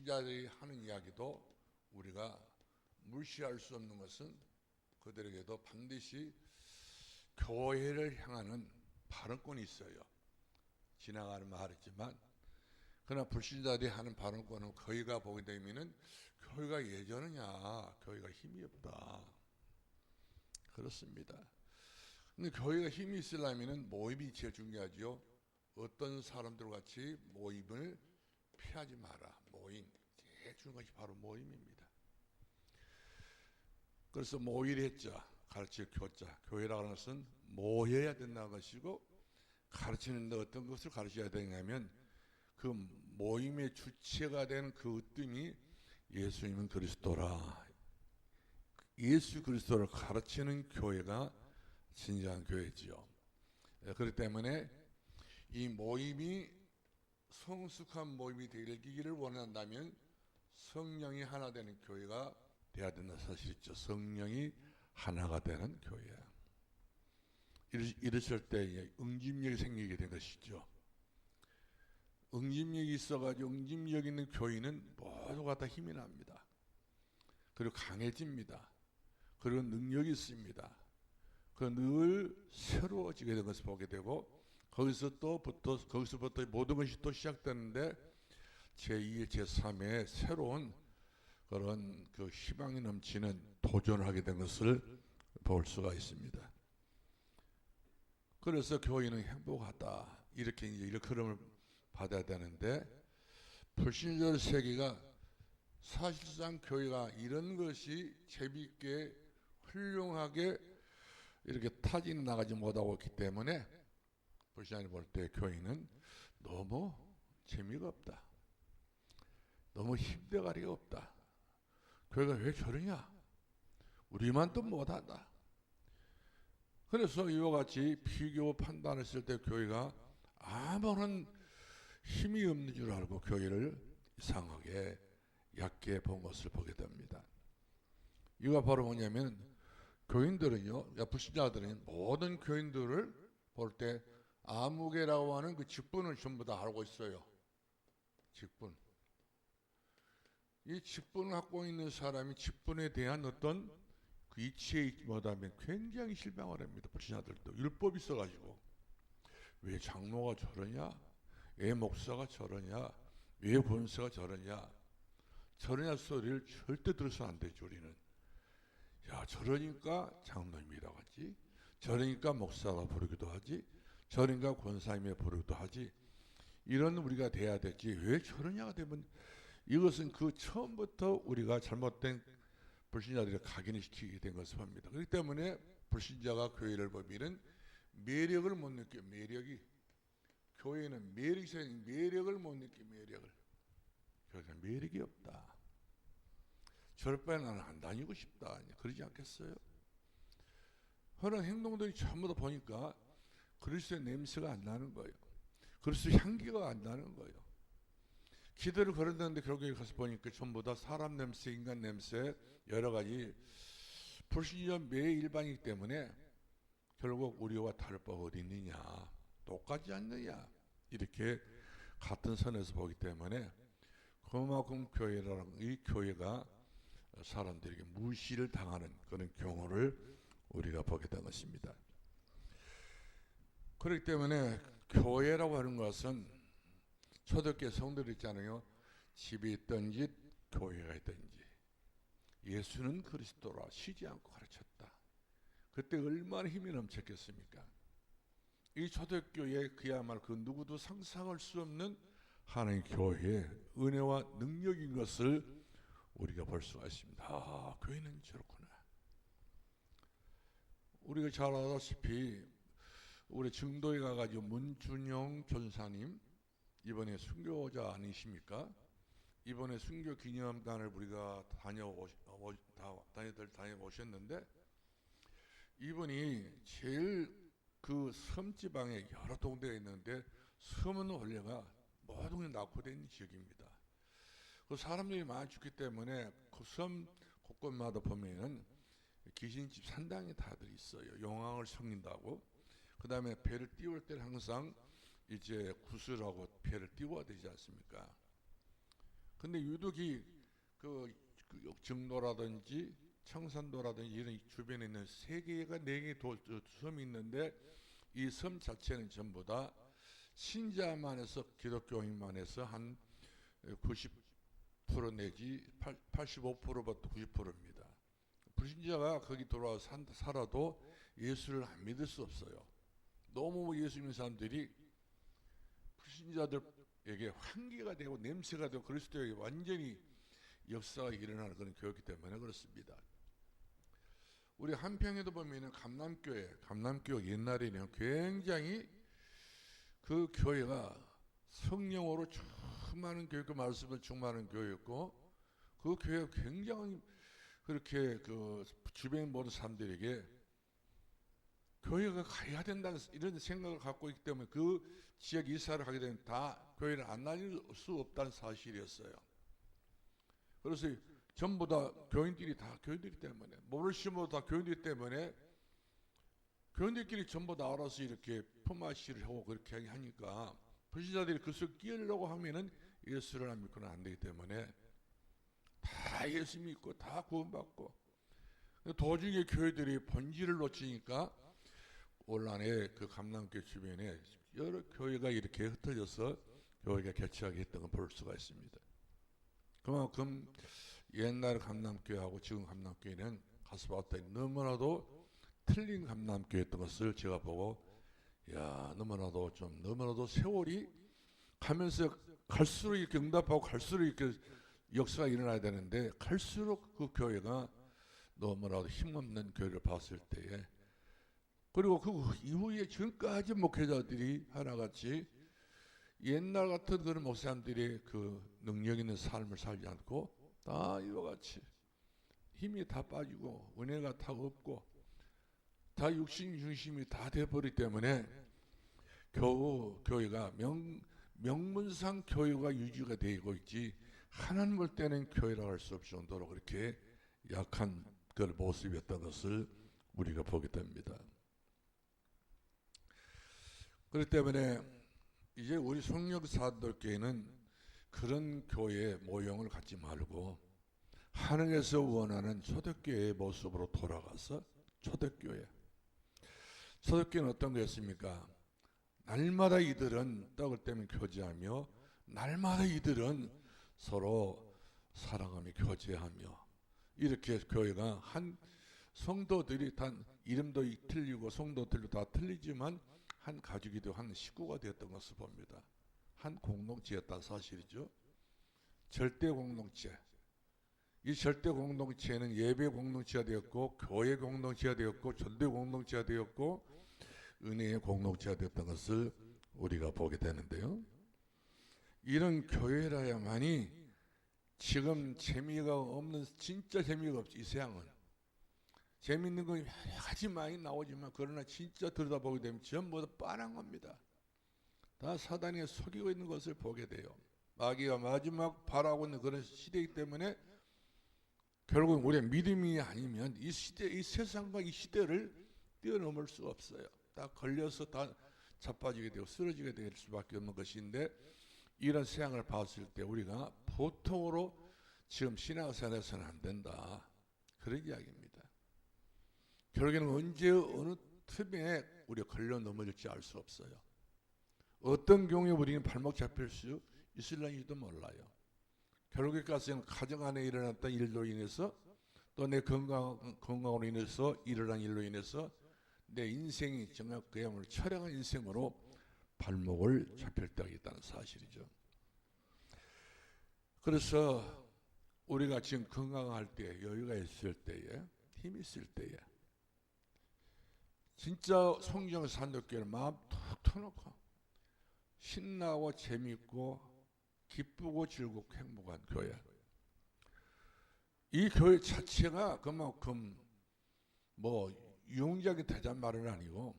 불신자들이 하는 이야기도 우리가 무시할 수 없는 것은 그들에게도 반드시 교회를 향하는 발언권이 있어요. 지나가는 말이지만 그러나 불신자들이 하는 발언권은 거기가 보게 되면은 교회가 예전이냐, 교회가 힘이 없다. 그렇습니다. 근데 교회가 힘이 있으려면은 모임이 제일 중요하죠. 어떤 사람들 같이 모임을 피하지 마라. 모임. 제일 중요한 것이 바로 모임입니다. 그래서 모일했자, 가르쳐 교자. 교회라고 하는 것은 모여야 된다는 것이고, 가르치는데 어떤 것을 가르쳐야 되냐면 그 모임의 주체가 되는 그 으뜸이 예수님은 그리스도라. 예수 그리스도를 가르치는 교회가 진정한 교회지요. 그렇기 때문에 이 모임이 성숙한 모임이 되기를 원한다면 성령이 하나 되는 교회가 돼야 된다는 사실이죠. 성령이 하나가 되는 교회. 이러실 때 응집력이 생기게 된 것이죠. 응집력이 있어가지고 응집력 있는 교회는 모두가 다 힘이 납니다. 그리고 강해집니다. 그리고 능력이 있습니다. 그 늘 새로워지게 된 것을 보게 되고 거기서부터 모든 것이 또 시작되는데 제2의 제3의 새로운 그런 그 희망이 넘치는 도전을 하게 된 것을 볼 수가 있습니다. 그래서 교회는 행복하다. 이렇게 이제 일컬음을 받아야 되는데 불신자 세계가 사실상 교회가 이런 것이 재미있게 훌륭하게 이렇게 타진 나가지 못하고 있기 때문에 불신자를 볼 때 교회는 너무 재미가 없다. 너무 힘대가리가 없다. 교회가 왜 저러냐? 우리만 또 못한다. 그래서 이와 같이 비교 판단했을 때 교회가 아무런 힘이 없는 줄 알고 교회를 이상하게 얕게 본 것을 보게 됩니다. 이가 바로 뭐냐면 교인들은요, 불신자들은 모든 교인들을 볼 때 아무개라고 하는 그 직분을 전부 다 알고 있어요. 직분. 이 직분을 갖고 있는 사람이 직분에 대한 어떤 그 이치에 있지 못하면 굉장히 실망을 합니다. 불신자들도 율법이 있어가지고 왜 장로가 저러냐, 왜 목사가 저러냐, 왜 권사가 저러냐 소리를 절대 들어서 안 되죠. 우리는 야 저러니까 장로님이라고 하지, 저러니까 목사가 부르기도 하지, 저러니까 권사님이 부르기도 하지. 이런 우리가 돼야 되지. 왜 저러냐가 되면 이것은 그 처음부터 우리가 잘못된 불신자들을 각인을 시키게 된 것을 봅니다. 그렇기 때문에 불신자가 교회를 보면은 매력을 못 느껴. 매력이 교회는 매력을 못 느껴. 그래서 매력이 없다. 저럴 바에 나는 안 다니고 싶다. 그러지 않겠어요? 그런 행동들이 전부 다 보니까 그리스도의 냄새가 안 나는 거예요. 그리스도의 향기가 안 나는 거예요. 기도를 걸었는데 결국에 가서 보니까 전부 다 사람 냄새, 인간 냄새, 여러 가지 불신자 매일반이기 때문에 결국 우리와 다를 바가 어디 있느냐, 똑같지 않느냐, 이렇게 같은 선에서 보기 때문에 그만큼 교회라는 이 교회가 사람들에게 무시를 당하는 그런 경우를 우리가 보게 된 것입니다. 그렇기 때문에 교회라고 하는 것은 초대교회 성도들 있잖아요. 집에 있든지 교회가 있든지 예수는 그리스도라 쉬지 않고 가르쳤다. 그때 얼마나 힘이 넘쳤겠습니까? 이 초대교회 그야말로 그 누구도 상상할 수 없는 하나님 교회의 은혜와 능력인 것을 우리가 볼 수가 있습니다. 아, 교회는 저렇구나. 우리가 잘 알다시피 우리 증도에 가가지고 문준영 전사님 이번에 순교자 아니십니까? 이번에 순교 기념관을 우리가 다녀오셨는데 이분이 제일 그 섬지방에 여러 동네가 있는데 섬은 원래가 모든 게 낙후된 지역입니다. 그 사람들이 많이 죽기 때문에 그 섬 곳곳마다 보면은 귀신집 산당이 다들 있어요. 용왕을 섬긴다고. 그 다음에 배를 띄울 때는 항상 이제 구슬하고 배를 띄워야 되지 않습니까? 근데 유독이 그 정도라든지 청산도라든지 이런 주변에 있는 세 개가 네 개 섬이 있는데 이 섬 자체는 전부 다 신자만 해서 기독교인만 해서 한 90% 내지 85%부터 90%입니다. 불신자가 거기 돌아와서 살아도 예수를 안 믿을 수 없어요. 너무 예수 믿는 사람들이 불신자들에게 환기가 되고 냄새가 되고 그리스도에게 완전히 역사가 일어나는 그런 교회이기 때문에 그렇습니다. 우리 한평에도 보면은 감남교회 옛날에는 굉장히 그 교회가 성령으로 충만한 교회, 그 말씀을 충만한 교회였고 그 교회가 굉장히 그렇게 그 주변 모든 사람들에게 교회가 가야 된다는 이런 생각을 갖고 있기 때문에 그 지역 이사를 하게 되면 다 교회를 안 다닐 수 없다는 사실이었어요. 그래서 전부 다 교인들이 때문에 뭐를 심어도 다 교인들이 때문에 교인들끼리 전부 다 알아서 이렇게 품앗이를 하고 그렇게 하니까 불신자들이 그 속에 끼려고 하면은 예수를 안 믿고는 안 되기 때문에 다 예수 믿고 다 구원받고 도중에 교회들이 본질을 놓치니까 올란의 그 감남교회 주변에 여러 교회가 이렇게 흩어져서 교회가 개척하게 했던 걸 볼 수가 있습니다. 그만큼 옛날 감남교회하고 지금 감남교회는 가서 봤더니 너무나도 틀린 감남교회였던 것을 제가 보고 너무나도 세월이 가면서 갈수록 이렇게 응답하고 갈수록 이렇게 역사가 일어나야 되는데 갈수록 그 교회가 너무나도 힘없는 교회를 봤을 때에 그리고 그 이후에 지금까지 목회자들이 하나같이 옛날 같은 그런 목사님들의 그 능력 있는 삶을 살지 않고 다 이와 같이 힘이 다 빠지고 은혜가 다 없고 다 육신 중심이 다 돼버리기 때문에 겨우 교회가 명문상 교회가 유지가 되고 있지 하나님 볼 때는 교회라고 할 수 없을 정도로 그렇게 약한 그 모습이었던 것을 우리가 보게 됩니다. 그렇기 때문에 이제 우리 성령사도교회는 그런 교회 모형을 갖지 말고 하늘에서 원하는 초대교회의 모습으로 돌아가서 초대교회는 어떤 거였습니까? 날마다 이들은 떡을 떼며 교제하며 날마다 이들은 서로 사랑하며 교제하며 이렇게 교회가 한 성도들이 다 이름도 틀리고 성도들도 다 틀리지만 한 가족이 되고 한 식구가 되었던 것을 봅니다. 한 공동체였다는 사실이죠. 절대 공동체. 이 절대 공동체는 예배 공동체가 되었고 교회 공동체가 되었고 전도 공동체가 되었고 은혜의 공동체가 되었던 것을 우리가 보게 되는데요. 이런 교회라야만이 지금 재미가 없는 진짜 재미가 없지. 이 세상은 재미있는 건 여러 가지 많이 나오지만 그러나 진짜 들여다보게 되면 전부 다 뻔한 겁니다. 다 사단이 속이고 있는 것을 보게 돼요. 마귀가 마지막 바라고 있는 그런 시대이기 때문에 결국 우리의 믿음이 아니면 이 시대, 이 세상과 이 시대를 뛰어넘을 수가 없어요. 다 걸려서 다 자빠지게 되고 쓰러지게 될 수밖에 없는 것인데 이런 세상을 봤을 때 우리가 보통으로 지금 신앙생활에서는 안 된다. 그런 이야기입니다. 결국에는 언제 어느 틈에 우리가 걸려 넘어질지 알 수 없어요. 어떤 경우에 우리는 발목 잡힐 수 있을런지도 몰라요. 결국에 가서는 가정 안에 일어났던 일로 인해서 또 내 건강으로 인해서 일어난 일로 인해서 내 인생이 정말 그야말로 처량한 인생으로 발목을 잡힐 때가 있다는 사실이죠. 그래서 우리가 지금 건강할 때, 여유가 있을 때에, 힘이 있을 때에 진짜 성경 산도교회를 마음 툭 터놓고 신나고 재미있고 기쁘고 즐겁고 행복한 교회. 이 교회 자체가 그만큼 유용하게 되자는 말은 아니고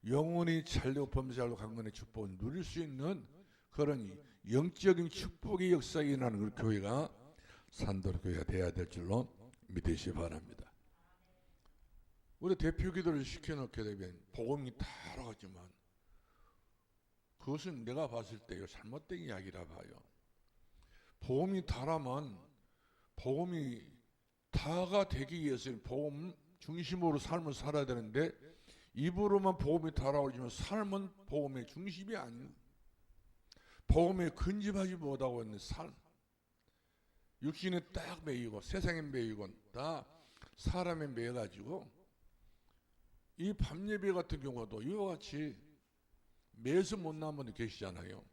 영원히 잘되고 범사로 강건의 축복을 누릴 수 있는 그런 영적인 축복의 역사가 일어나는 그 교회가 산도교회가 되어야 될 줄로 믿으시기 바랍니다. 우리 대표 기도를 시켜놓게 되면 복음이 다 알아가지만 그것은 내가 봤을 때 잘못된 이야기라 봐요. 복음이 다라면 복음이 다가 되기 위해서는 복음 중심으로 삶을 살아야 되는데 입으로만 복음이 달아올리면 삶은 복음의 중심이 아닌 복음에 근접하지 못하고 있는 삶. 육신에 딱 매이고 세상에 매이고 다 사람에 매여가지고 이 밤예배 같은 경우도 이와 같이 매서 못 나온 분이 계시잖아요.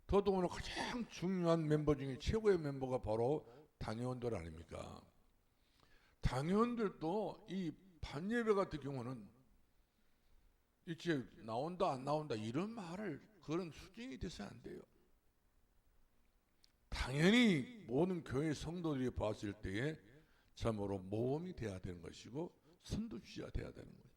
더더구나 가장 중요한 멤버 중에 최고의 멤버가 바로 당회원들 아닙니까? 당회원들도 이 밤예배 같은 경우는 이제 나온다 안 나온다 이런 말을 그런 수준이 돼서는 안 돼요. 당연히 모든 교회 성도들이 봤을 때에 참으로 모범이 돼야 되는 것이고 선두주자가 돼야 되는 거예요.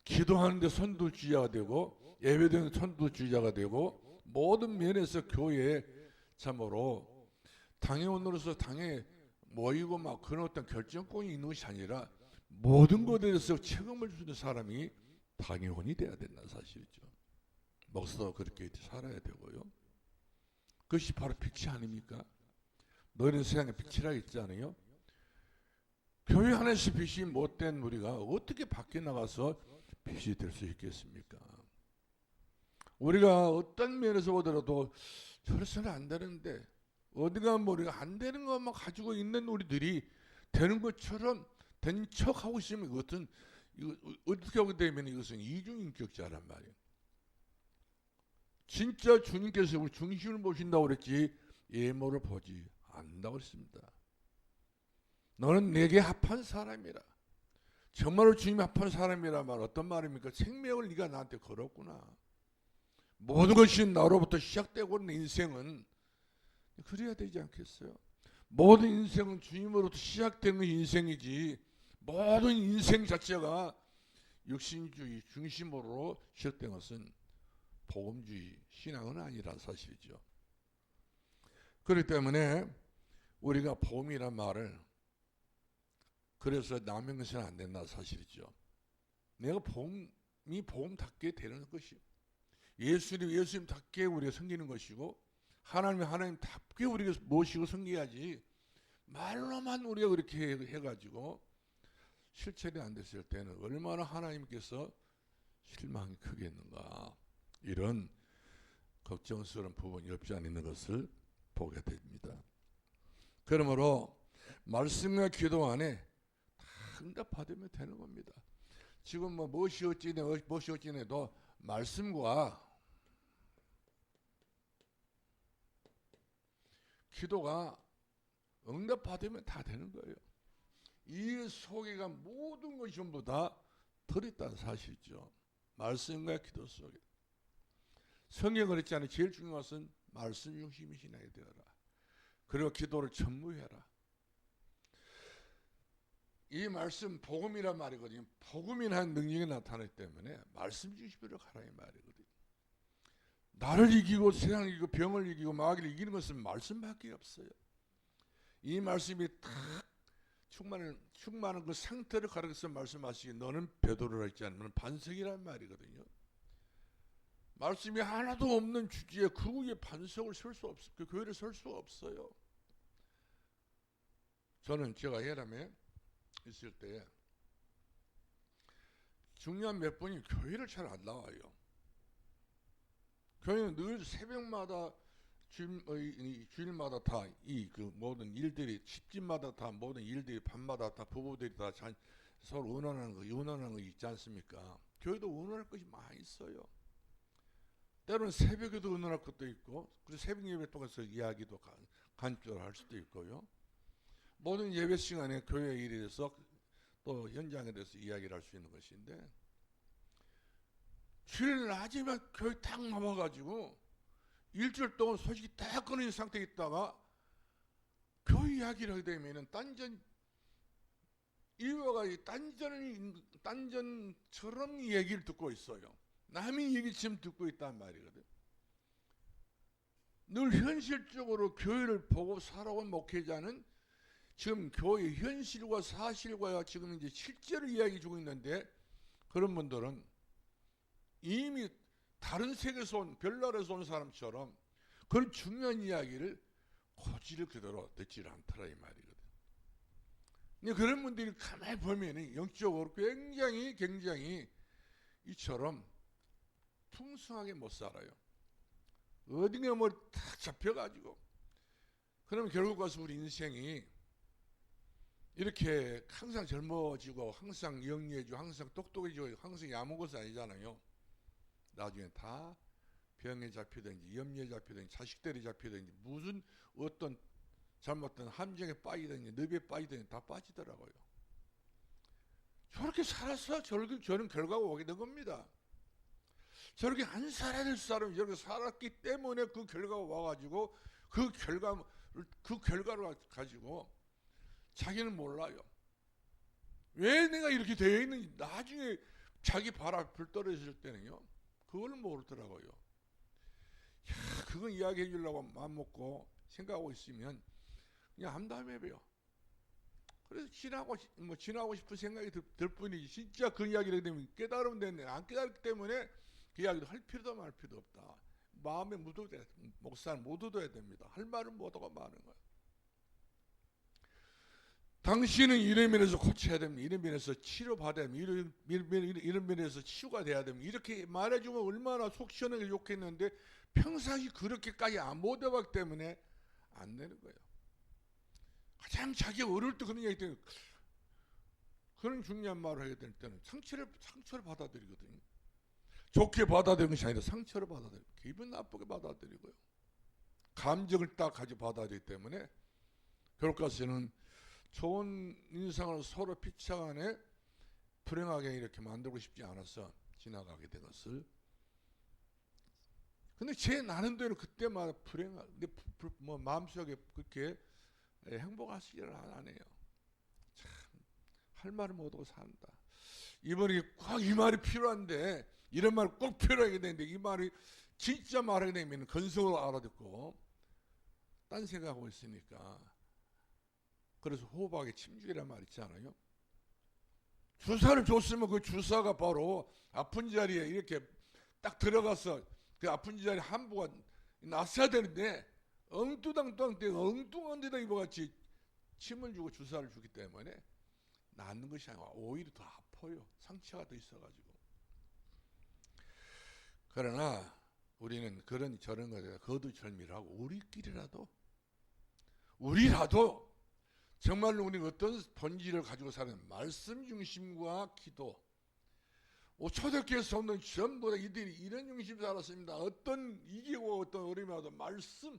기도하는데 선두주자가 되고 예배드리는 선두주자가 되고 모든 면에서 교회에 참으로 당회원으로서 당에 모이고 막 그런 어떤 결정권이 있는 것이 아니라 모든 것에 대해서 책임을 주는 사람이 당회원이 돼야 된다는 사실이죠. 목사도 그렇게 살아야 되고요. 그것이 바로 빛이 아닙니까? 너희는 세상에 빛이라 했잖아요. 교회 안에서 빛이 못된 우리가 어떻게 밖에 나가서 빛이 될 수 있겠습니까? 우리가 어떤 면에서 보더라도 저래서는 안 되는데 어디가 우리가 안 되는 것만 가지고 있는 우리들이 되는 것처럼 된 척하고 있으면 이것은 어떻게 하게 되면 이것은 이중인격자란 말이에요. 진짜 주님께서 우리 중심을 보신다고 그랬지 예모를 보지 않는다고 했습니다. 너는 내게 합한 사람이라. 정말로 주님이 합한 사람이란 말 어떤 말입니까? 생명을 네가 나한테 걸었구나. 모든 것이 나로부터 시작되고 있는 인생은 그래야 되지 않겠어요? 모든 인생은 주님으로부터 시작되는 인생이지 모든 인생 자체가 육신주의 중심으로 시작된 것은 복음주의 신앙은 아니란 사실이죠. 그렇기 때문에 우리가 복음이란 말을 그래서 남용해서는 안 된다 사실이죠. 내가 복음이 복음답게 되는 것이 예수님답게 우리가 섬기는 것이고 하나님답게 우리가 모시고 섬겨야지 말로만 우리가 그렇게 해가지고 실천이 안 됐을 때는 얼마나 하나님께서 실망이 크겠는가 이런 걱정스러운 부분이 없지 않아 있는 것을 보게 됩니다. 그러므로 말씀과 기도 안에 다 응답받으면 되는 겁니다. 지금 무엇이 어찌네도 말씀과 기도가 응답받으면 다 되는 거예요. 이 속에가 모든 것이 전부 다 들어있다는 사실이죠. 말씀과 기도 속에. 성경은 그랬지 않아요. 제일 중요한 것은 말씀 중심이 신앙이 되어라. 그리고 기도를 전무해라. 이 말씀 복음이란 말이거든요. 복음이라는 능력이 나타나기 때문에 말씀 중심으로 가라 이 말이거든요. 나를 이기고 세상을 이기고 병을 이기고 마귀를 이기는 것은 말씀밖에 없어요. 이 말씀이 딱 충만한 그 상태를 가르쳐서 말씀하시기 너는 베드로라 했지 않으면 반석이란 말이거든요. 말씀이 하나도 없는 주제에 그 위에 반석을 설 수 없어요. 그 교회를 설 수가 없어요. 저는 제가 예람에 있을 때 중요한 몇 분이 교회를 잘 안 나와요. 교회는 늘 새벽마다 주일마다 다 이 그 모든 일들이 집집마다 다 모든 일들이 밤마다 다 부부들이 다 서로 의논하는 거 있지 않습니까? 교회도 의논할 것이 많이 있어요. 때로는 새벽에도 의논할 것도 있고 그래서 새벽 예배 통해서 이야기도 간접적으로 할 수도 있고요. 모든 예배 시간에 교회 일에 대해서 또 현장에 대해서 이야기를 할 수 있는 것인데 주일 낮에만 교회 딱 나와가지고 일주일 동안 소식이 딱 끊어진 상태에 있다가 교회 이야기를 하게 되면 이와가 딴전처럼 얘기를 듣고 있어요. 남의 얘기처럼 듣고 있단 말이거든. 늘 현실적으로 교회를 보고 살아온 목회자는 지금 교회 현실과 사실과 지금 이제 실제로 이야기 주고 있는데 그런 분들은 이미 다른 세계에서 온 별나라에서 온 사람처럼 그런 중요한 이야기를 고지를 그대로 듣지를 않더라 이 말이거든. 근데 그런 분들이 가만히 보면은 영적으로 굉장히 이처럼 풍성하게 못 살아요. 어딘가 뭐 탁 잡혀가지고. 그러면 결국 가서 우리 인생이 이렇게 항상 젊어지고 항상 영리해지고 항상 똑똑해지고 항상 아무 것이 아니잖아요. 나중에 다 병에 잡히든지 염려에 잡히든지 자식들이 잡히든지 무슨 어떤 잘못된 함정에 빠지든지 늪에 빠지든지 다 빠지더라고요. 저렇게 살아서 저런 결과가 오게 된 겁니다. 저렇게 안 살아야 될 사람이 저렇게 살았기 때문에 그 결과가 와가지고 그 결과를 가지고 자기는 몰라요. 왜 내가 이렇게 되어 있는지 나중에 자기 발 앞을 떨어질 때는요. 그걸 모르더라고요. 야, 그건 이야기해 주려고 마음 먹고 생각하고 있으면 그냥 암담해 배요. 그래서 지나고 싶은 생각이 들 뿐이지 진짜 그 이야기를 되면 깨달으면 되는데 안 깨달기 때문에 그 이야기도 할 필요도 말 필요도 없다. 마음에 묻어둬야 목사는 묻어둬야 됩니다. 할 말은 못 하고 마는 거야. 당신은 이런 면에서 고쳐야 됩니다. 이런 면에서 치료받아야 됩니다. 이런 면에서 치유가 돼야 됩니다. 이렇게 말해주면 얼마나 속 시원하게 욕했는데 평상시 그렇게까지 못 해봤기 때문에 안 되는 거예요. 가장 자기가 어릴 때 그런 얘기 때문에 그런 중요한 말을 해야 될 때는 상처를 받아들이거든요. 좋게 받아들이는 것이 아니라 상처를 받아들이고 기분 나쁘게 받아들이고요. 감정을 딱 가지고 받아들이기 때문에 결국까지는 좋은 인상을 서로 피차간에 불행하게 이렇게 만들고 싶지 않아서 지나가게 된 것을. 근데 제 나름대로 그때마다 불행하게 마음속에 그렇게 행복하시지를 않아요. 참 할 말을 못하고 산다. 이번에 꼭 이 말이 필요한데 이런 말 꼭 필요하게 되는데 이 말이 진짜 말하게 되면 건성으로 알아듣고 딴 생각하고 있으니까. 그래서 호흡하게 침죽이란 말 있잖아요. 주사를 줬으면 그 주사가 바로 아픈 자리에 이렇게 딱 들어가서 그 아픈 자리에 함부가 났어야 되는데 엉뚱한 데다 이거같이 침을 주고 주사를 주기 때문에 낫는 것이 아니라 오히려 더 아파요. 상처가 더 있어가지고. 그러나 우리는 저런 것에 거두절미하고 우리라도 정말로 우리가 어떤 본질을 가지고 사는 말씀 중심과 기도. 초대교회에서 오는 전부 다 이들이 이런 중심으로 살았습니다. 어떤 이기고 어떤 어려움이 와도 말씀.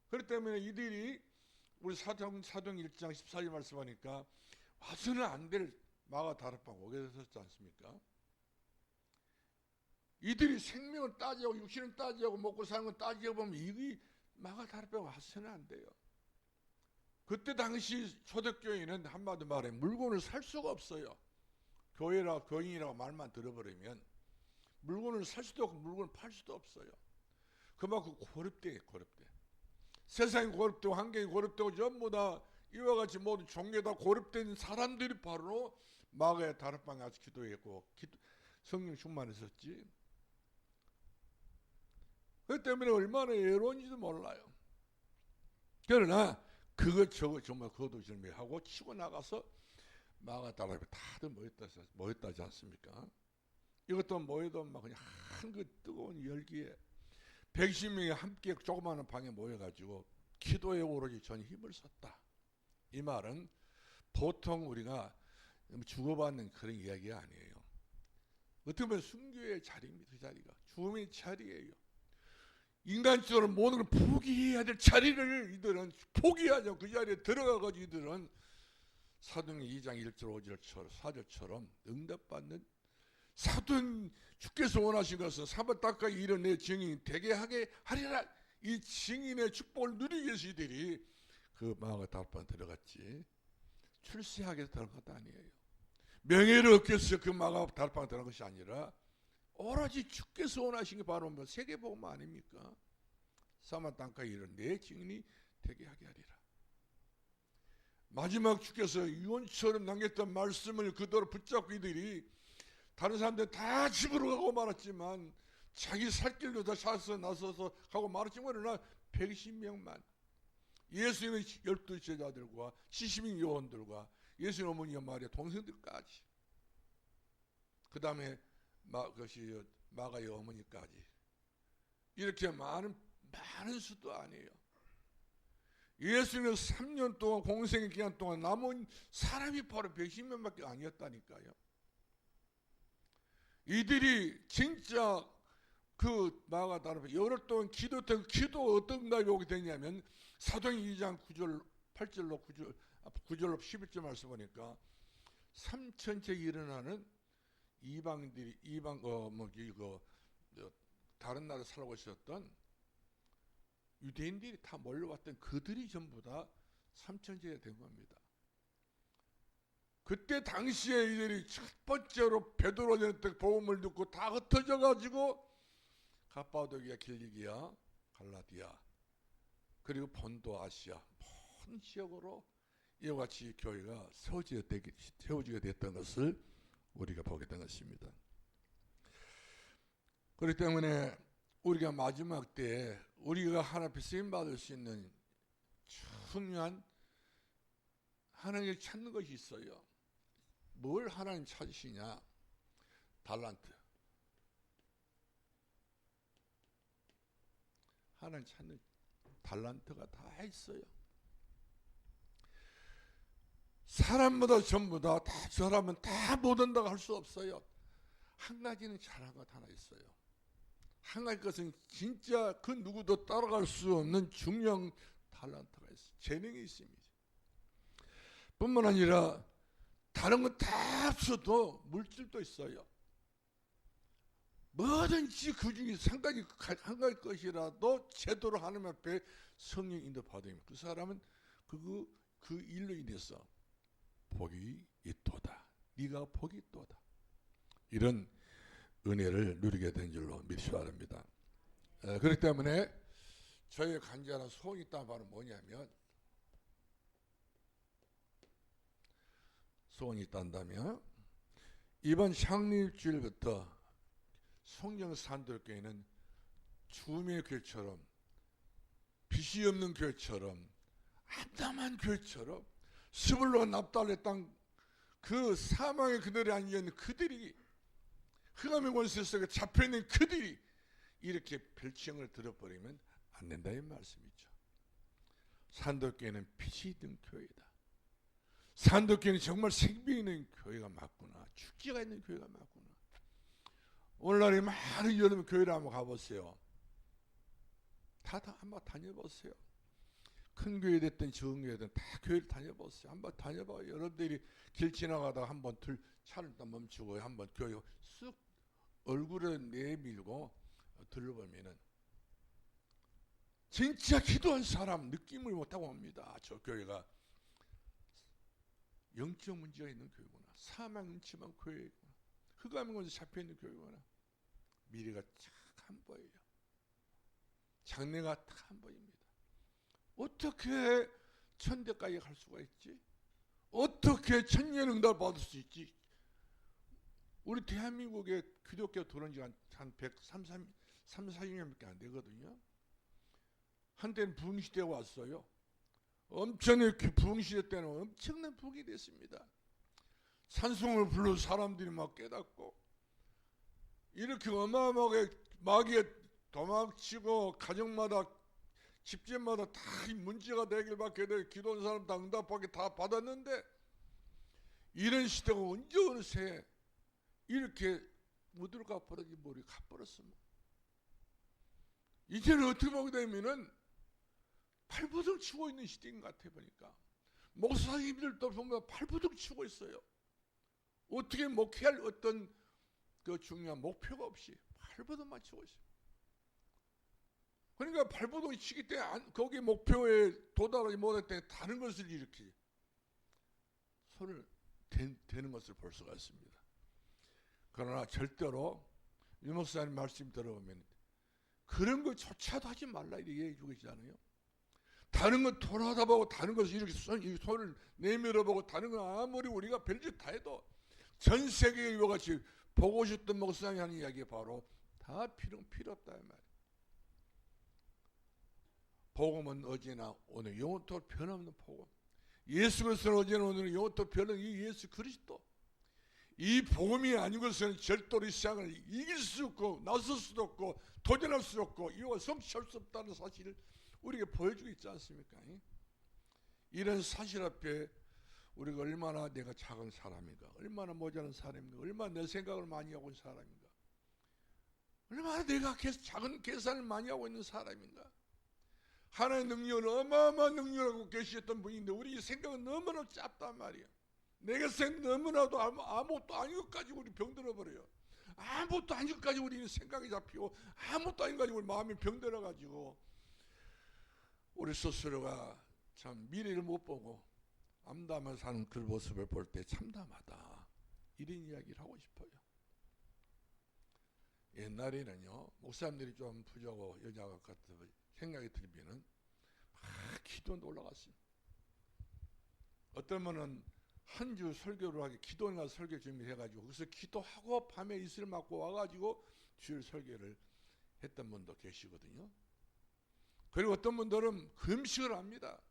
그렇기 때문에 이들이 우리 사도행 1장 14절 말씀하니까 와서는 안 될 마가 다락방 오게 되셨지 않습니까? 이들이 생명을 따지고 육신을 따지고 먹고 사는 걸 따지고 보면 이게 마가 다락방 와서는 안 돼요. 그때 당시 초대교회는 한마디 말해 물건을 살 수가 없어요. 교인이라고 말만 들어버리면 물건을 살 수도 없고 물건을 팔 수도 없어요. 그만큼 고립돼. 세상이 고립되고 환경이 고립되고 전부 다 이와 같이 모든 종교 다 고립된 사람들이 바로 마가의 다락방에 가서 기도했고 성령 충만했었지. 그 때문에 얼마나 외로운지도 몰라요. 그러나 저거 정말 거두절미하고 치고 나가서 마가 다락방에 다들 모였다지 않습니까? 이것도 모여도 막 그냥 한 그 뜨거운 열기에 120명이 함께 조그마한 방에 모여가지고 기도에 오로지 전 힘을 썼다. 이 말은 보통 우리가 주고받는 그런 이야기가 아니에요. 어떻게 보면 순교의 자리입니다. 그 자리가 죽음의 자리예요. 인간적으로 모든 걸 포기해야 될 자리를 이들은 포기하죠. 그 자리에 들어가가지고 이들은 사도행 2장 1절 5절 4절처럼 응답받는 사도행 주께서 원하신 것은 사bat 닦아 이런 내 증인이 되게 하게 하리라. 이 증인의 축복을 누리기 위해서 이들이 그 마가 다락방에 들어갔지 출세하게 해서 들어간 것도 아니에요. 명예를 얻기 위해서 그 마가 다락방에 들어간 것이 아니라 오로지 주께서 원하신 게 바로 뭐 세계복음 아닙니까? 사bat 닦아 이런 내 증인이 되게 하게 하리라. 마지막 주께서 유언처럼 남겼던 말씀을 그대로 붙잡고 이들이 다른 사람들 다 집으로 가고 말았지만 자기 살길로 다 샷서 나서서 하고 말했지 뭐나 120명만. 예수님의 12 제자들과 70인 요원들과 예수님 어머니와 마리아 동생들까지, 그 다음에 마가의 어머니까지, 이렇게 많은 수도 아니에요. 예수님은 3년 동안 공생의 기간 동안 남은 사람이 바로 110명밖에 아니었다니까요. 이들이 진짜 그 마가 다른 열흘 동안 기도했던 기도가 어떤가 보게 되냐면 사도행 2장 9절 8절로 9절로 11절 말씀 보니까 3천째 일어나는 이방들이 다른 나라에 살고 있었던 유대인들이 다 몰려왔던 그들이 전부 다 3천째가 된 겁니다. 그때 당시에 이들이 첫 번째로 베드로한테 복음을 듣고 다 흩어져 가지고 갑바도기아, 길리기아, 갈라디아, 그리고 본도 아시아 모든 지역으로 이와 같이 교회가 세워지게 됐던 것을 우리가 보게 된 것입니다. 그렇기 때문에 우리가 마지막 때에 우리가 하나님 앞에 쓰임 받을 수 있는 중요한 하나님을 찾는 것이 있어요. 뭘 하나님 찾으시냐? 달란트. 하나님 찾는 달란트가 다 있어요. 사람마다 전부 다 사람은 다 못한다고 할 수 없어요. 한 가지는 잘한 것 하나 있어요. 한 가지 것은 진짜 그 누구도 따라갈 수 없는 중요한 달란트가 있어요. 재능이 있습니다. 뿐만 아니라 다른 건 다 없어도 물질도 있어요. 뭐든지 그 중에 한 가지 것이라도 제대로 하나님 앞에 성령 인도 받으면 그 사람은 그 일로 인해서 복이 있도다. 네가 복이 있도다. 이런 은혜를 누리게 된 줄로 믿으시 바랍니다. 그렇기 때문에 저희의 간절한 소원이 있다는 말은 뭐냐면, 소원이 있단다면 이번 창립주일부터 송정산돌교회는 죽음의 교회처럼, 빛이 없는 교회처럼, 암담한 교회처럼, 스불로가 납달의 땅 그 사망의 그늘에 앉아있는 그들이, 흑암의 권세 속에 잡혀있는 그들이 이렇게 별칭을 들어버리면 안 된다 이 말씀이죠. 산돌교회는 빛이 있는 교회다. 산돌교회는 정말 생명이 있는 교회가 맞구나. 축제가 있는 교회가 맞구나. 오늘날에 많은 여러분 교회를 한번 가보세요. 다 한번 다녀보세요. 큰 교회 됐든 적은 교회 됐든 다 교회를 다녀보세요. 한번 다녀봐요. 여러분들이 길 지나가다가 한번 차를 멈추고 한번 교회 쑥 얼굴을 내밀고 들러보면은 진짜 기도한 사람 느낌을 못하고 옵니다. 저 교회가 영적 문제가 있는 교회구나. 사망 음침한 교회구나. 흑암의 권세 잡혀있는 교회구나. 미래가 쫙 안 보여요. 장래가 딱 안 보입니다. 어떻게 천대까지 갈 수가 있지? 어떻게 천년응답 받을 수 있지? 우리 대한민국에 기독교 들어온 지가 한 130-40년밖에 안 되거든요. 한때는 부흥시대가 왔어요. 엄청난 부흥시대 때는 엄청난 부흥이 됐습니다. 찬송을 불러 사람들이 막 깨닫고, 이렇게 어마어마하게 마귀에 도망치고 가정마다 집집마다 다 문제가 되길 받게 돼 기도하는 사람 다 응답하게 다 받았는데, 이런 시대가 언제 어느새 이렇게 어디로 가버렸지? 머리 가버렸으면 이제는 어떻게 보게 되면은 발버둥 치고 있는 시대인 것 같아 보니까. 목사님들도 보면 발버둥 치고 있어요. 어떻게 목회할 어떤 그 중요한 목표가 없이 발버둥만 치고 있어요. 그러니까 발버둥 치기 때문에 거기 목표에 도달하지 못할 때 다른 것을 이렇게 손을 대는 것을 볼 수가 있습니다. 그러나 절대로 유 목사님 말씀 들어보면 그런 것조차도 하지 말라 이렇게 얘기해 주고 있잖아요. 다른 건 돌아다보고 다른 것을 이렇게 손을 내밀어보고 다른 건 아무리 우리가 별짓 다 해도 전 세계에 이와 같이 보고 싶던 목사님이 하는 이야기가 바로 다 필요 없다 이 말이야. 복음은 어제나 오늘 영원토록 변함없는 복음. 예수 그리스도는 어제나 오늘은 영원토록 변함없는 이 예수 그리스도. 이 복음이 아닌 것은 절대로 이 세상을 이길 수 없고 나설 수도 없고 도전할 수 없고 이와 성취할 수 없다는 사실을 우리에게 보여주고 있지 않습니까? 이런 사실 앞에 우리가 얼마나 내가 작은 사람인가, 얼마나 모자란 사람인가, 얼마나 내 생각을 많이 하고 있는 사람인가, 얼마나 내가 작은 계산을 많이 하고 있는 사람인가. 하나님의 능력을 어마어마한 능력을 계시했던 분인데 우리 생각은 너무나 짧단 말이에요. 내가 생각 너무나도 아무것도 아닌 것 가지고 우리 병들어 버려요. 아무것도 아닌 것 가지고 우리는 생각이 잡히고 아무것도 아닌 것 가지고 우리 마음이 병들어 가지고 우리 스스로가 참 미래를 못 보고 암담하게 사는 그 모습을 볼 때 참담하다, 이런 이야기를 하고 싶어요. 옛날에는요, 목사님들이 좀 부자고 여자가 같은 생각이 들면은 막 기도원도 올라갔습니다. 어떤 분은 한 주 설교를 하기, 기도원가 설교 준비해가지고 거기서 기도하고 밤에 이슬 맞고 와가지고 주일 설교를 했던 분도 계시거든요. 그리고 어떤 분들은 금식을 합니다.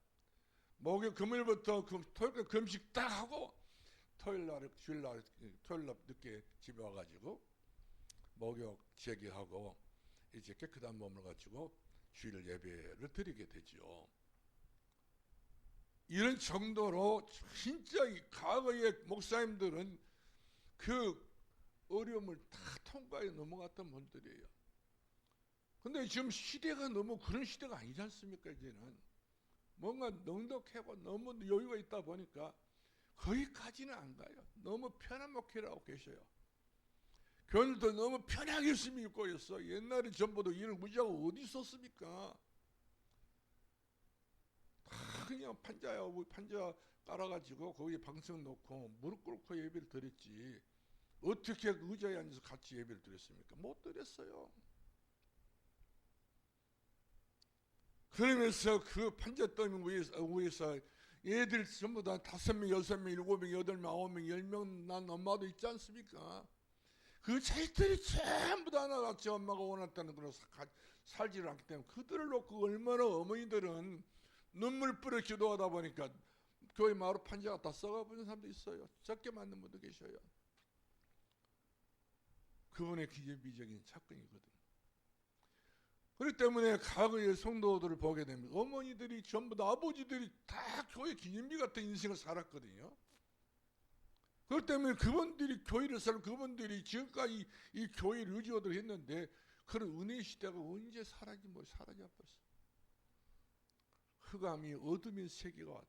목요일 금요일부터 토요일 금식 딱 하고 토요일 날 늦게 집에 와가지고 목욕 제기하고 이제 깨끗한 몸을 가지고 주일 예배를 드리게 되죠. 이런 정도로 진짜 과거의 목사님들은 그 어려움을 다 통과해 넘어갔던 분들이에요. 근데 지금 시대가 너무 그런 시대가 아니지 않습니까? 이제는 뭔가 넉넉하고 너무 여유가 있다 보니까 거기까지는 안 가요. 너무 편한 목회라고 계셔요. 교인들도 너무 편하게 열심히 읽고 있어. 옛날에 전부도 이런 무지하가 어디 있었습니까? 다 그냥 판자 깔아가지고 거기에 방석 놓고 무릎 꿇고 예배를 드렸지. 어떻게 의자에 앉아서 같이 예배를 드렸습니까? 못 드렸어요. 그러면서 그 판잣더미 위에서 애들 전부 다 5명, 6명, 7명, 8명, 9명, 10명 난 엄마도 있지 않습니까? 그 자식들이 전부 다 하나같이 엄마가 원했다는 그런 살지를 않기 때문에 그들을 놓고 얼마나 어머니들은 눈물 뿌려 기도하다 보니까 교회 마루 판자가 다 썩어버린 사람도 있어요. 적게 맞는 분도 계셔요. 그분의 기념비적인 사건이거든요. 그렇기 때문에 과거의 성도들을 보게 되면 어머니들이 전부 다 아버지들이 다 교회 기념비 같은 인생을 살았거든요. 그렇기 때문에 그분들이 교회를 살고 그분들이 지금까지 이 교회를 의지하도록 했는데 그런 은혜의 시대가 언제 사라져버렸어. 흑암이 어둠의 세계가 왔다.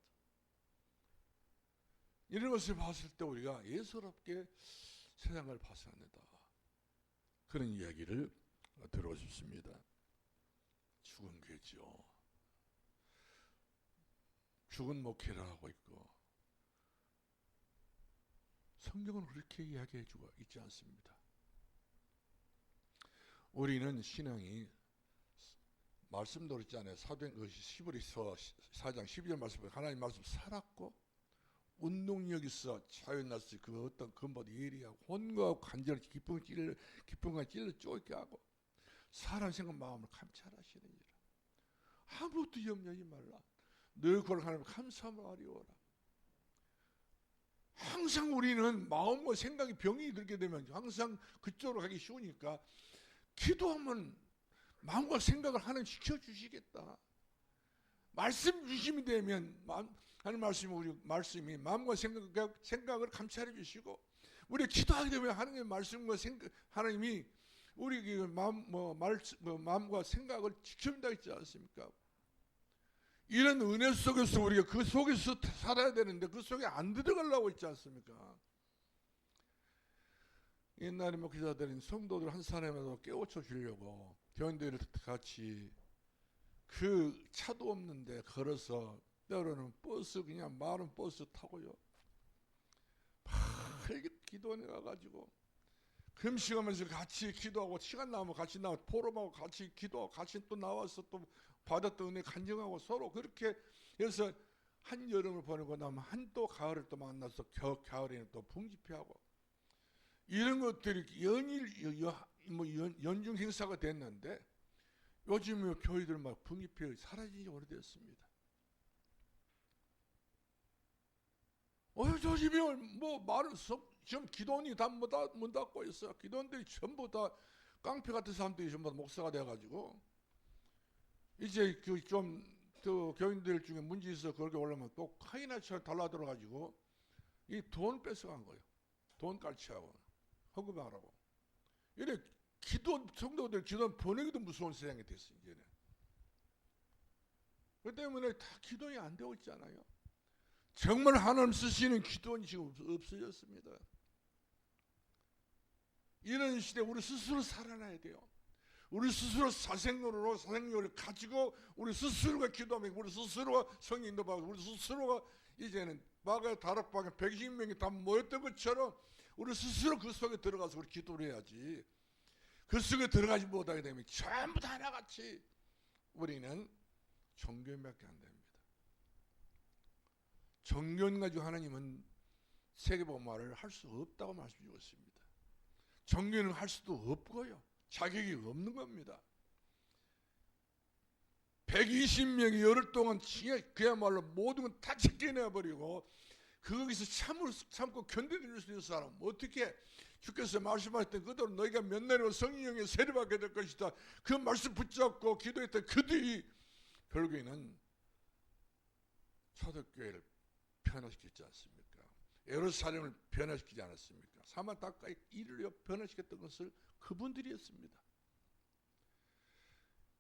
이런 것을 봤을 때 우리가 예사롭게 세상을 봐서는 안 된다. 그런 이야기를 들어보고 싶습니다. 죽은 괴죠. 죽은 목회를 하고 있고 성경은 그렇게 이야기해주고 있지 않습니다. 우리는 신앙이 말씀도 그랬잖아요. 사도행전 히브리서 4장 12절 말씀, 하나님 말씀 살았고 운동력 있어 자연났을 그 어떤 근본 예리하고 혼과 간절히 기쁨과 찔러 쫓게 하고 사람 생각 마음을 감찰하시느니라. 아무것도 염려하지 말라. 늘 그걸 하나님 감사함을 아리오라. 항상 우리는 마음과 생각이 병이 들게 되면 항상 그쪽으로 가기 쉬우니까 기도하면 마음과 생각을 하나님 지켜주시겠다. 말씀 주심이 되면 하는 말씀이 마음과 생각을 감찰해 주시고 우리 기도하게 되면 하나님의 말씀과 하나님이 우리 마음과 생각을 지켜준다 했지 않습니까? 이런 은혜 속에서 우리가 그 속에서 살아야 되는데 그 속에 안 들어가려고 했지 않습니까? 옛날에 목회자들은 성도들 한 사람이라도 깨우쳐 주려고 교인들을 같이 그 차도 없는데 걸어서 때로는 버스 그냥 마른 버스 타고요. 밝게 기도원에 가가지고 금식하면서 같이 기도하고 시간 나면 같이 나와 포럼하고 같이 기도하고 같이 또 나와서 또 받았던 은혜 간증하고 서로 그렇게 해서 한 여름을 보내고 나면 한 또 가을을 또 만나서 가을에는 또 풍집회하고 이런 것들이 연중 행사가 됐는데 요즘 교회들 막 분기표 사라진 지 오래됐습니다. 요즘에 뭐 말을 지금 기도원이 다 문 닫고 있어요. 기도원들이 전부 다 깡패 같은 사람들이 전부 다 목사가 돼가지고 이제 그 교인들 중에 문제 있어 그렇게 올라면 또 카이나처럼 달라들어가지고 이 돈 뺏어간 거예요. 돈 깔치하고 허구하라고. 이래 성도들 기도 보내기도 무서운 세상이 됐어요. 이제는. 그 때문에 다 기도이 안 되고 있잖아요. 정말 하나님 쓰시는 기도원이 지금 없어졌습니다. 이런 시대 우리 스스로 살아나야 돼요. 우리 스스로 사생률을 가지고 우리 스스로가 기도하면 우리 스스로가 성인도 받고 우리 스스로가 이제는 마가의 다락방에 120명이 다 모였던 것처럼 우리 스스로 그 속에 들어가서 우리 기도를 해야지. 그 속에 들어가지 못하게 되면 전부 다 하나같이 우리는 종교밖에 안 됩니다. 종교는 가지고 하나님은 세계복음화를 할 수 없다고 말씀 주셨습니다. 종교는 할 수도 없고요. 자격이 없는 겁니다. 120명이 열흘 동안 그야말로 모든 건 다 제껴내버리고 거기서 참고 견뎌낼 수 있는 사람 어떻게 주께서 말씀하셨던 그대로 너희가 몇 날이고 성령의 세례받게 될 것이다. 그 말씀 붙잡고 기도했던 그들이 결국에는 초대교회를 변화시키지 않습니까? 예루살렘을 변화시키지 않았습니까? 사마다까지 이를 변화시켰던 것을 그분들이었습니다.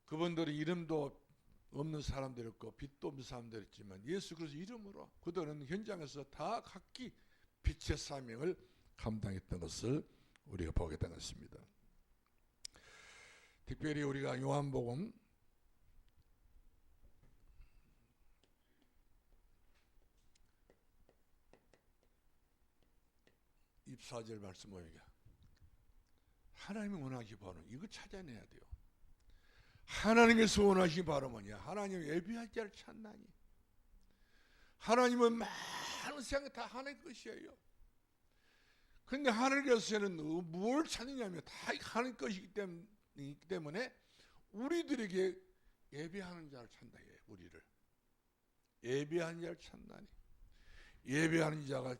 그분들이 이름도 없는 사람들이었고 빛도 없는 사람들이었지만 예수 그리스도 이름으로 그들은 현장에서 다 각기 빛의 사명을 감당했던 것을 우리가 보게 된 것입니다. 특별히 우리가 요한복음 24절 말씀 보니까 하나님이 원하시는 바로 이거 찾아내야 돼요. 하나님께서 원하시는 바로 뭐냐? 하나님 예비할 자를 찾나니. 하나님은 많은 세상이 다 하나님 것이에요. 그런데 하나님께서는 뭘 찾느냐면 다 하나님 것이기 때문에 우리들에게 예배하는 자를 찾는다. 우리를 예배하는 자를 찾나니. 예배하는 자가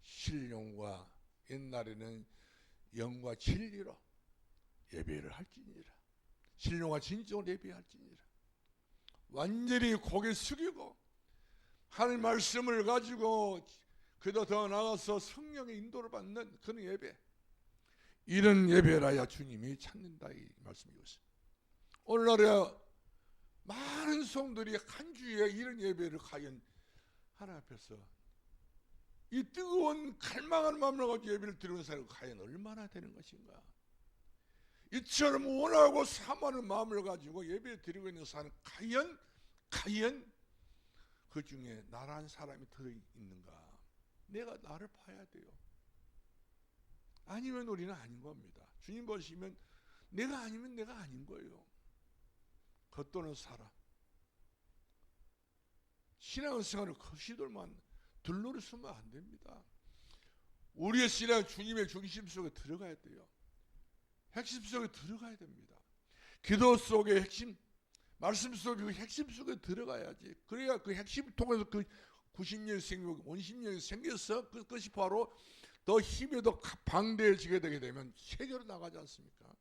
신령과 옛날에는 영과 진리로 예배를 할지니라. 신령과 진정으로 예배할지니라. 완전히 고개 숙이고 하나님 말씀을 가지고 그도 더 나아가서 성령의 인도를 받는 그런 예배, 이런 예배라야 주님이 찾는다 이 말씀이었어요. 오늘날에 많은 성들이 한 주에 이런 예배를 과연 하나님 앞에서 이 뜨거운 갈망하는 마음으로 가지고 예배를 드리는 사람이 과연 얼마나 되는 것인가. 이처럼 원하고 사모하는 마음을 가지고 예배를 드리고 있는 사람은 과연 그 중에 나란 사람이 들어있는가. 내가 나를 봐야 돼요. 아니면 우리는 아닌 겁니다. 주님 보시면 내가 아니면 내가 아닌 거예요. 겉도는 사람. 신앙생활을 거시들만 들러리 쓰면 안 됩니다. 우리의 신앙은 주님의 중심 속에 들어가야 돼요. 핵심 속에 들어가야 됩니다. 기도 속에 핵심, 말씀 속에 그 핵심 속에 들어가야지. 그래야 그 핵심을 통해서 그 구심력이 생기고 원심력이 생겨서 그것이 바로 더 힘이 더 방대해지게 되게 되면 세계로 나가지 않습니까?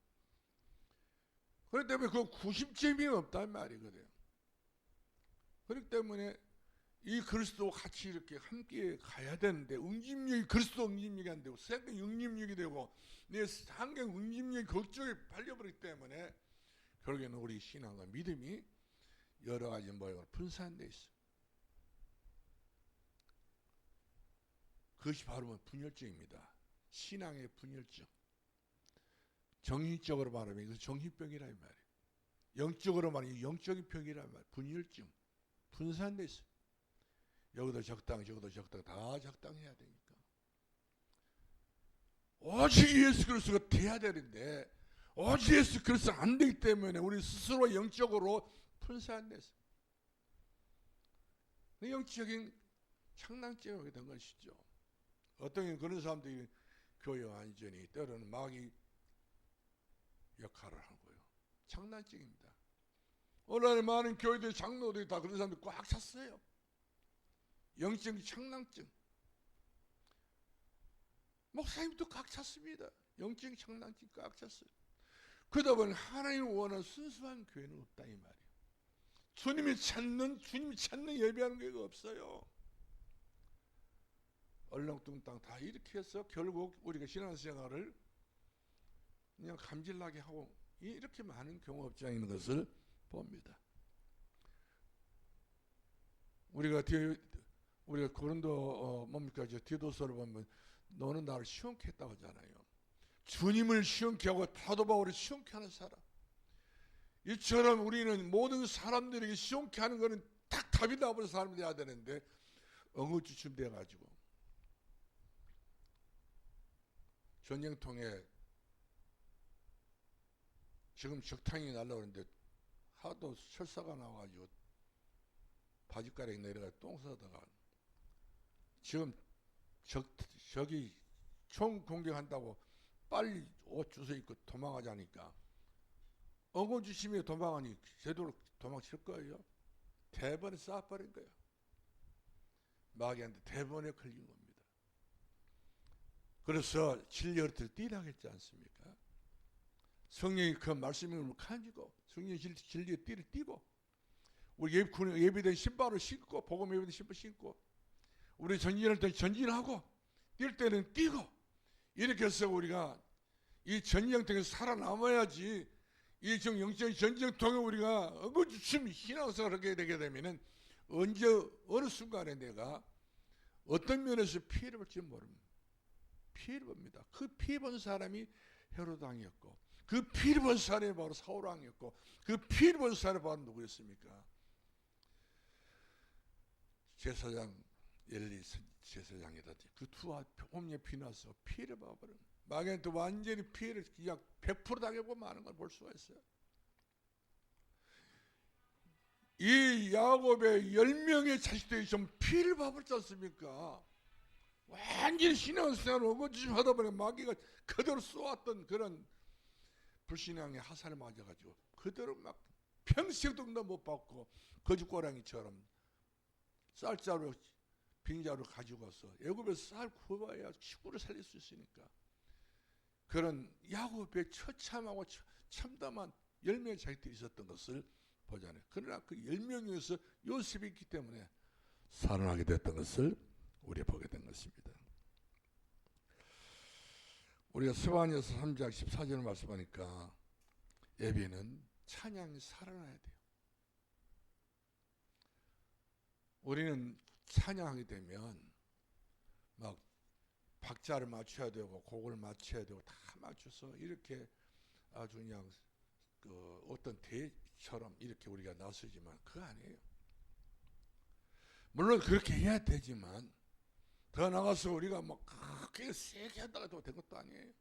그렇기 때문에 그 구심점이 없단 말이거든요. 그렇기 때문에 이 그리스도와 같이 이렇게 함께 가야 되는데 응집력이 그리스도 응집력이 안 되고 생각 응집력이 되고 내 환경 응집력이 걱정에 발려버리기 때문에 결국에는 우리 신앙과 믿음이 여러 가지 모양으로 분산되어 있어. 그것이 바로 분열증입니다. 신앙의 분열증. 정신적으로 말하면 이것은 정신병이란 말이에요. 영적으로 말하면 영적인 병이란 말이에요. 분열증. 분산되어 있어요. 여기도 적당 저기도 적당 다 적당해야 되니까. 오직 예수 그리스도가 돼야 되는데 오직 예수 그리스도가 안 되기 때문에 우리 스스로 영적으로 분산돼서 영적인 창난증이 오게 된 것이죠. 어떤 그런 사람들이 교회 완전히 때로는 마귀 역할을 하고요. 장난증입니다. 오늘 많은 교회들 장로들이 다 그런 사람들 꽉 찼어요. 영적 장난증. 목사님도 꽉 찼습니다. 영적 장난증 꽉 찼어요. 그러다 보니 하나님을 원하는 순수한 교회는 없다 이 말이에요. 주님이 찾는 예배하는 교회가 없어요. 얼렁뚱땅 다 이렇게 해서 결국 우리가 신앙생활을 그냥 감질나게 하고 이렇게 많은 경험업장이 있는 것을 봅니다. 우리가 고린도 뭡니까 디도서를 보면 너는 나를 시험케 했다고 하잖아요. 주님을 시험케 하고 사도 바울을 시험케 하는 사람. 이처럼 우리는 모든 사람들에게 시험케 하는 것은 딱 답이 나버린 사람이 돼야 되는데 엉거주춤 돼가지고 전쟁통에 지금 적탕이 날라오는데 하도 철사가 나와가지고 바지가락이 내려가 똥 싸다가 지금 적이 총 공격한다고 빨리 옷 주워 입고 도망가자니까 엉거주춤에 도망하니 제대로 도망칠 거예요. 대번에 쏴버린 거예요. 마귀한테 대번에 걸린 겁니다. 그래서 진리를 뛰라고 했지 않습니까? 성령이 그 말씀을 가지고 성령의 진리의 띠를 띠고 우리 예비된 신발을 신고 복음 예비된 신발 신고 우리 전진할 때 전진하고 뛸 때는 뛰고 이렇게 해서 우리가 이 전쟁통에서 살아남아야지 이 영적 전쟁통에 우리가 엉거주춤 신앙생활을 하게 되게 되면은 언제 어느 순간에 내가 어떤 면에서 피해를 볼지 모릅니다. 피해를 봅니다. 그 피해 본 사람이 헤로드 왕이었고 그 피해를 본 사람이 바로 사울 왕이었고 그 피해를 본 사람이 바로 누구였습니까? 제사장 엘리 제사장이다. 그 두 홈에 피나서 피해를 봐버린 마귀한테 완전히 피해를 그냥 100% 당하고 마는 걸 볼 수가 있어요. 이 야곱의 10명의 자식들이 좀 피해를 봐버렸지 않습니까? 완전히 신앙생활을 엉거주춤 하다 보니 마귀가 그대로 쏘았던 그런 불신앙의 하산을 맞아가지고 그대로 막 평생도 못 받고 거짓고랑이처럼 쌀자루 빙자루 가지고 와서 애굽에서 쌀 구워야 식구를 살릴 수 있으니까 그런 야곱의 처참하고 참담한 10명의 자식들이 있었던 것을 보잖아요. 그러나 그 10명 중에서 요셉이 있기 때문에 살아나게 됐던 것을 우리가 보게 된 것입니다. 우리가 스바냐서 3장 14절을 말씀하니까 예배는 찬양이 살아나야 돼요. 우리는 찬양하게 되면 막 박자를 맞춰야 되고 곡을 맞춰야 되고 다 맞춰서 이렇게 아주 그냥 그 어떤 대처럼 이렇게 우리가 나서지만 그거 아니에요. 물론 그렇게 해야 되지만 더 나가서 우리가 막 그렇게 세게 한다고 해도 된 것도 아니에요.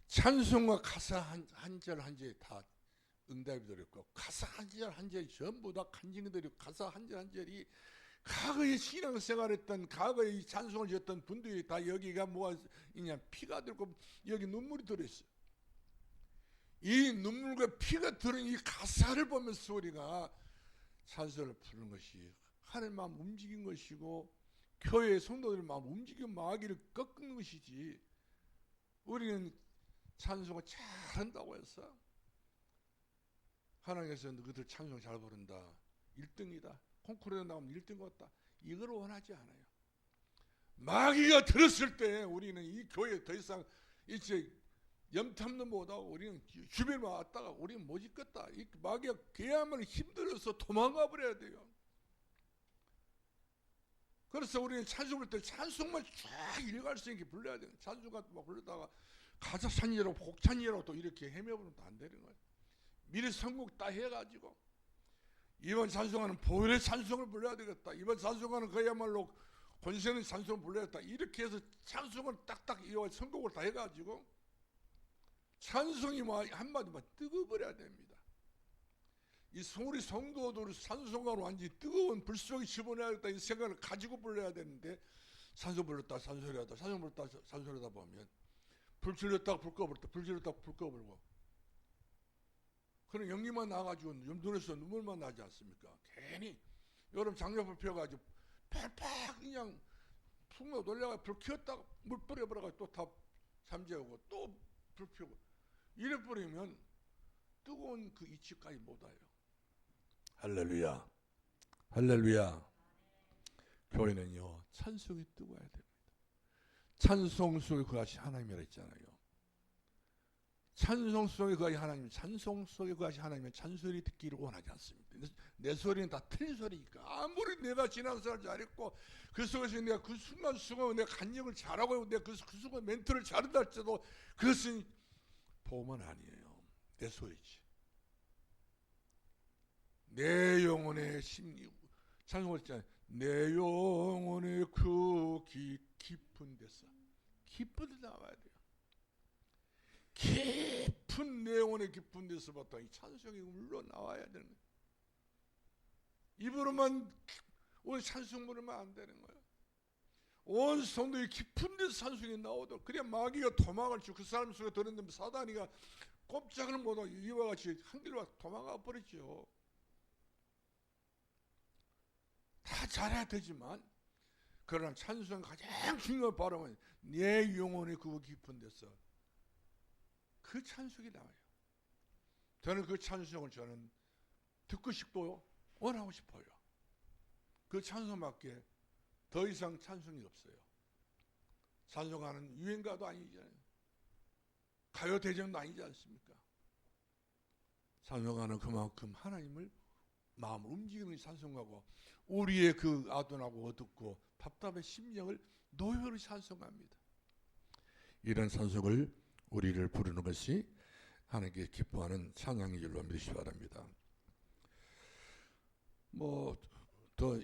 찬송과 가사 한 절 한 절이 다 응답이 들었고 가사 한 절 한 절이 전부 다 간증이 들었고 가사 한 절 한 절이 과거에 신앙생활했던 과거에 찬송을 지었던 분들이 다 여기가 뭐가 있냐 피가 들고 여기 눈물이 들어있어요. 이 눈물과 피가 들은 이 가사를 보면서 우리가 찬송을 부르는 것이 하나님 마음 움직인 것이고 교회의 성도들 마음 움직인 마귀를 꺾는 것이지 우리는 찬송을 잘한다고 해서 하나님께서 너희들 찬송 잘 부른다 1등이다 콩쿠르에 나오면 1등 같다 이걸 원하지 않아요. 마귀가 들었을 때 우리는 이 교회에 더 이상 이제 염탐도 못하고 우리는 주변에 왔다가 우리는 못 있겠다. 이 마귀가 그야말로 힘들어서 도망가 버려야 돼요. 그래서 우리는 찬송 부를 때 찬송만 쫙 일갈 수 있게 불러야 돼요. 찬송 같은 거 부르다가 가사 찬이라고 곡찬이라고 또 이렇게 헤매버리면 안 되는 거예요. 미리 선곡 다 해가지고 이번 찬송하는 보혈의 찬송을 불러야 되겠다. 이번 찬송하는 그야말로 권세는 찬송을 불러야겠다. 이렇게 해서 찬송을 딱딱 이어 선곡을 다 해가지고 찬송이 뭐 한마디만 뜨거워버려야 됩니다. 이 우리 성도들 찬송가로 완전히 뜨거운 불 속에 집어넣어야겠다 이 생각을 가지고 불러야 되는데 찬송 불렀다 찬송하다 찬송 불렀다 찬송하다 보면 불 질렀다가 불 꺼버렸다 불 질렀다가 불 꺼버리고 그런 연기만 나가지고 눈에서 눈물만 나지 않습니까? 괜히 여름 장작불 피워가지고 팍팍 그냥 풍로 돌려가 불 켰다가 물 뿌려버려가지고 또 다 잠재우고 또 불 피우고 이래 버리면 뜨거운 그 이치까지 못 와요. 할렐루야, 할렐루야. 교회는요 찬송이 뜨거워야 됩니다. 찬송 속에 그것이 하나님이라 했잖아요. 찬송 속에 그것이 하나님, 찬송 속에 그것이 하나님의 찬소리 듣기를 원하지 않습니다. 내 소리는 다 틀린 소리니까 아무리 내가 지난사를 잘했고 그 속에서 내가 그 순간순간 내가 간역을 잘하고 내가 그 순간 멘트를 잘한다 할지라도 그것은 복음은 아니에요. 내 소리지. 내 영혼의 심리 찬송을 했잖아요. 내 영혼의 그 깊은 데서 깊은 데 나와야 돼요. 깊은 내 영혼의 깊은 데서부터 이 찬송이 물러 나와야 되는 거예요. 입으로만 오늘 찬송 부르면 안 되는 거예요. 온 성도의 깊은 데서 찬송이 나오도록. 그래야 마귀가 도망을 치고 그 사람 속에 들었는데 사단이가 꼼짝을 못하고 이와 같이 한 길로 도망가 버리죠. 다 잘해야 되지만 그러나 찬송 가장 중요한 발음은 내 영혼의 그 깊은 데서 그 찬송이 나와요. 저는 그 찬송을 저는 듣고 싶고 원하고 싶어요. 그 찬송밖에 더 이상 찬송이 없어요. 찬송하는 유행가도 아니잖아요. 가요 대전도 아니지 않습니까? 찬송하는 그만큼 하나님을 마음을 움직이는 찬송하고 우리의 그 아둔하고 어둡고 답답한 심령을 노여로 찬송합니다. 이런 찬송을 우리를 부르는 것이 하나님께 기뻐하는 찬양의 줄로 믿으시기 바랍니다. 더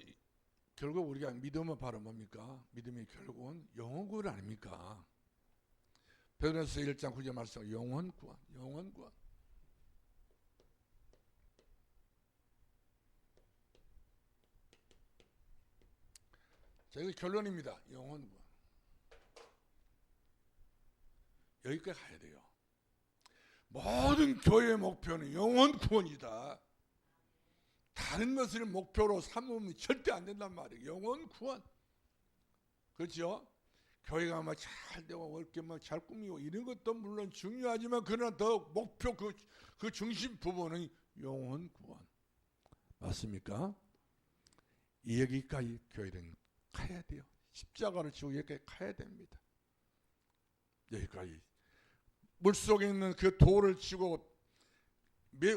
결국 우리가 믿음은 바로 뭡니까? 믿음이 결국은 영혼 구원 아닙니까? 베드로서 1장 9절 말씀 영혼 구원, 영혼 구원. 자, 이거 결론입니다. 영혼 구원. 여기까지 가야 돼요. 모든 교회의 목표는 영혼 구원이다. 다른 것을 목표로 삼으면 절대 안 된단 말이에요. 영혼 구원. 그렇죠? 교회가 막 잘 되고 이렇게 막 잘 꾸미고 이런 것도 물론 중요하지만 그러나 더 목표 그 중심 부분은 영혼 구원. 맞습니까? 여기까지 교회는 가야 돼요. 십자가를 지고 여기까지 가야 됩니다. 여기까지 물속에 있는 그 돌을 치고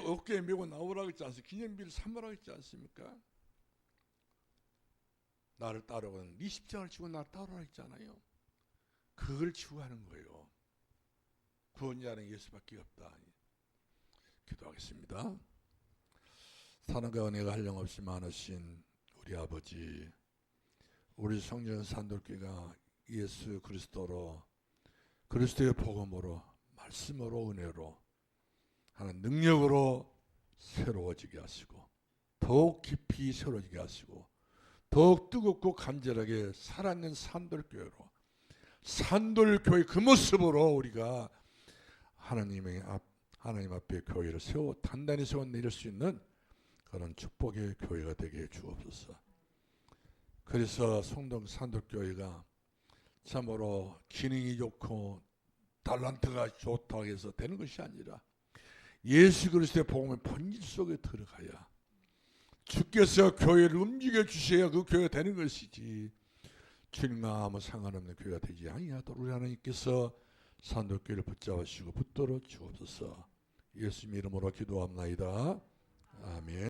어깨에 메고 나오라고 했지 않습니까? 기념비를 삼으라고 했지 않습니까? 나를 따르거든 네 십자가를 지고 나를 따르라 했잖아요. 그걸 지고 하는 거예요. 구원자는 예수밖에 없다. 기도하겠습니다. 사랑과 은혜가 한량없이 많으신 우리 아버지, 우리 성전 산돌교회가 예수 그리스도로 그리스도의 복음으로 말씀으로 은혜로 하는 능력으로 새로워지게 하시고 더욱 깊이 새로워지게 하시고 더욱 뜨겁고 간절하게 살아있는 산돌교회로 산돌교회 그 모습으로 우리가 하나님 앞에 교회를 단단히 세워 내릴 수 있는 그런 축복의 교회가 되게 해 주옵소서. 그래서 성동 산돌교회가 참으로 기능이 좋고 달란트가 좋다고 해서 되는 것이 아니라 예수 그리스도의 복음의 본질 속에 들어가야 주께서 교회를 움직여 주셔야 그 교회가 되는 것이지 주님과 아무 상관없는 교회가 되지 아니하도록 우리 하나님께서 산돌교회를 붙잡으시고 붙들어 주옵소서. 예수님 이름으로 기도합나이다. 아멘.